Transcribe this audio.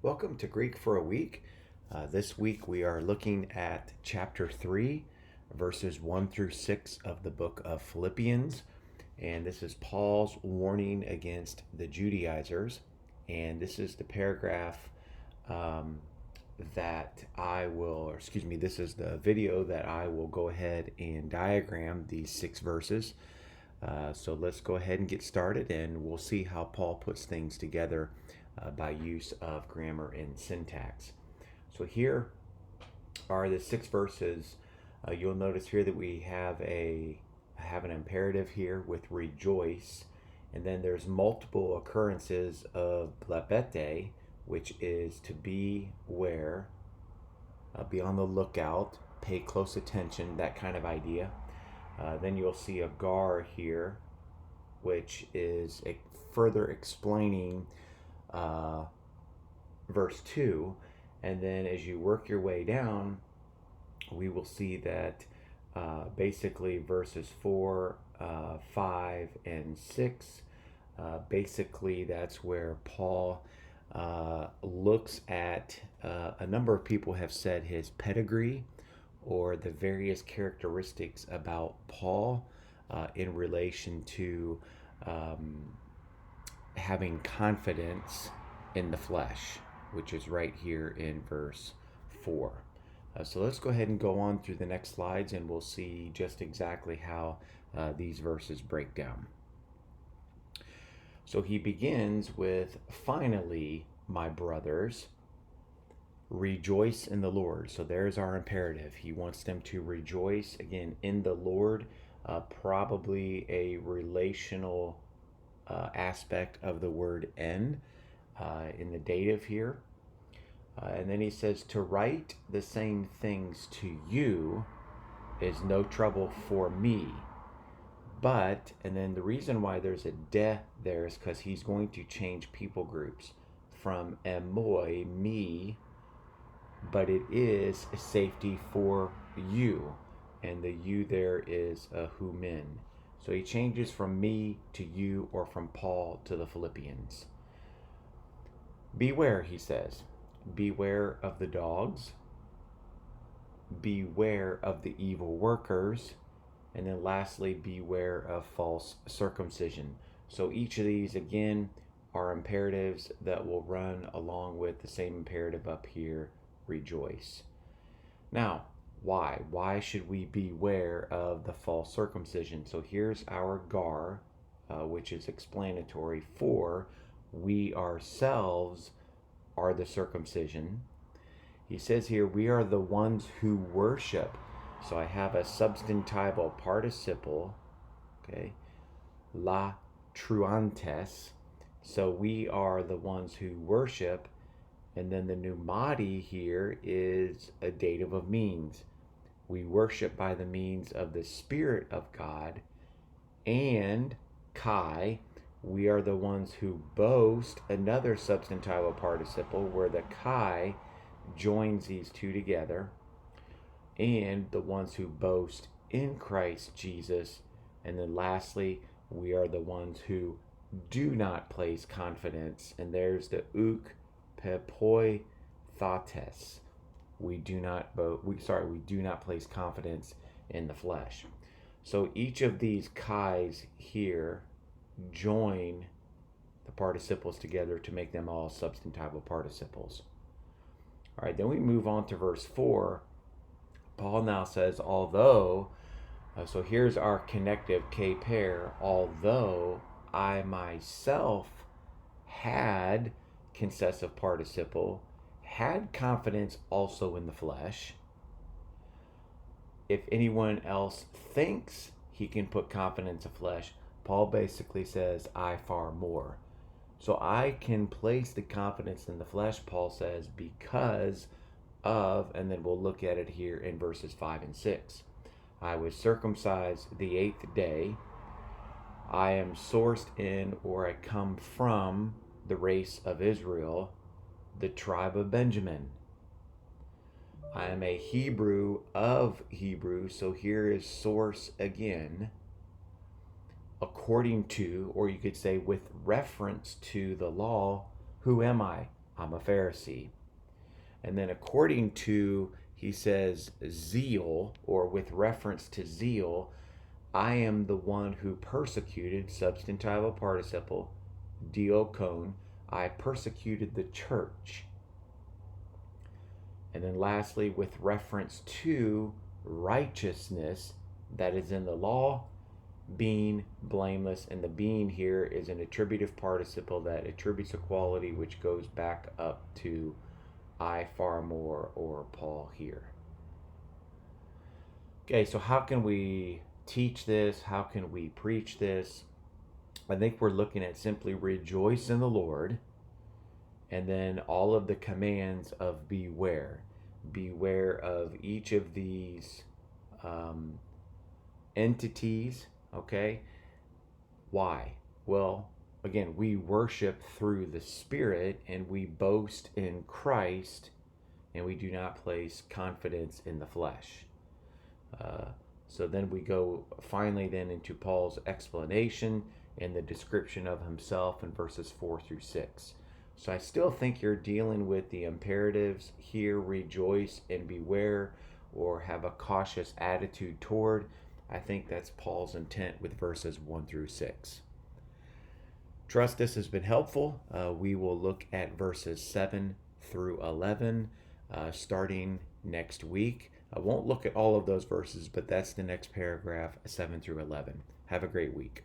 Welcome to Greek for a Week. This week we are looking at chapter 3, verses 1 through 6 of the book of Philippians. And this is Paul's warning against the Judaizers. And this is the paragraph this is the video that I will go ahead and diagram these 6 verses. So let's go ahead and get started, and we'll see how Paul puts things together by use of grammar and syntax. So here are the 6 verses. You'll notice here that we have an imperative here with rejoice, and then there's multiple occurrences of blepete, which is to beware, be on the lookout, pay close attention, that kind of idea. Then you'll see a gar here, which is further explaining verse 2. And then as you work your way down, we will see that basically verses 4, 5, and 6, basically that's where Paul looks at, a number of people have said, his pedigree, or the various characteristics about Paul in relation to having confidence in the flesh, which is right here in verse 4. So let's go ahead and go on through the next slides, and we'll see just exactly how these verses break down. So he begins with, "Finally, my brothers, rejoice in the Lord." So there's our imperative. He wants them to rejoice, again, in the Lord, probably a relational aspect of the word "en" in the dative here. And then he says, "To write the same things to you is no trouble for me. But," and then the reason why there's a "de" there is because he's going to change people groups from emoi, me, but it is a safety for you. And the "you" there is a humin. So he changes from me to you, or from Paul to the Philippians. "Beware," he says. "Beware of the dogs. Beware of the evil workers." And then lastly, beware of false circumcision. So each of these, again, are imperatives that will run along with the same imperative up here, rejoice. Now, why? Why should we beware of the false circumcision? So here's our gar, which is explanatory for we ourselves are the circumcision. He says here, we are the ones who worship. So I have a substantival participle, okay, la truantes. So we are the ones who worship. And then the pneumati here is a dative of means. We worship by the means of the Spirit of God. And kai, we are the ones who boast, another substantival participle, where the kai joins these two together. And the ones who boast in Christ Jesus. And then lastly, we are the ones who do not place confidence. And there's the uk pepoi thates. We do not place confidence in the flesh. So each of these kais here join the participles together to make them all substantival participles. All right, then we move on to verse 4. Paul now says, although, so here's our connective K pair, although I myself had concessive participle, had confidence also in the flesh. If anyone else thinks he can put confidence in flesh, Paul basically says, I far more. So I can place the confidence in the flesh, Paul says, because of, and then we'll look at it here in verses 5 and 6. I was circumcised the 8th day. I am sourced in, or I come from, the race of Israel, the tribe of Benjamin. I am a Hebrew of Hebrews. So here is source again. According to, or you could say with reference to the law, who am I? I'm a Pharisee. And then according to, he says, zeal, or with reference to zeal, I am the one who persecuted, substantival participle, diokon, I persecuted the church. And then lastly, with reference to righteousness that is in the law, being blameless. And the being here is an attributive participle that attributes a quality which goes back up to I far more, or Paul here. Okay, so how can we teach this? How can we preach this? I think we're looking at simply rejoice in the Lord, and then all of the commands of beware. Beware of each of these entities, okay? Why? Well, again, we worship through the Spirit, and we boast in Christ, and we do not place confidence in the flesh. So then we go finally then into Paul's explanation and the description of himself in verses 4 through 6. So I still think you're dealing with the imperatives here, rejoice and beware, or have a cautious attitude toward. I think that's Paul's intent with verses 1 through 6. Trust this has been helpful. We will look at verses 7 through 11 starting next week. I won't look at all of those verses, but that's the next paragraph, 7 through 11. Have a great week.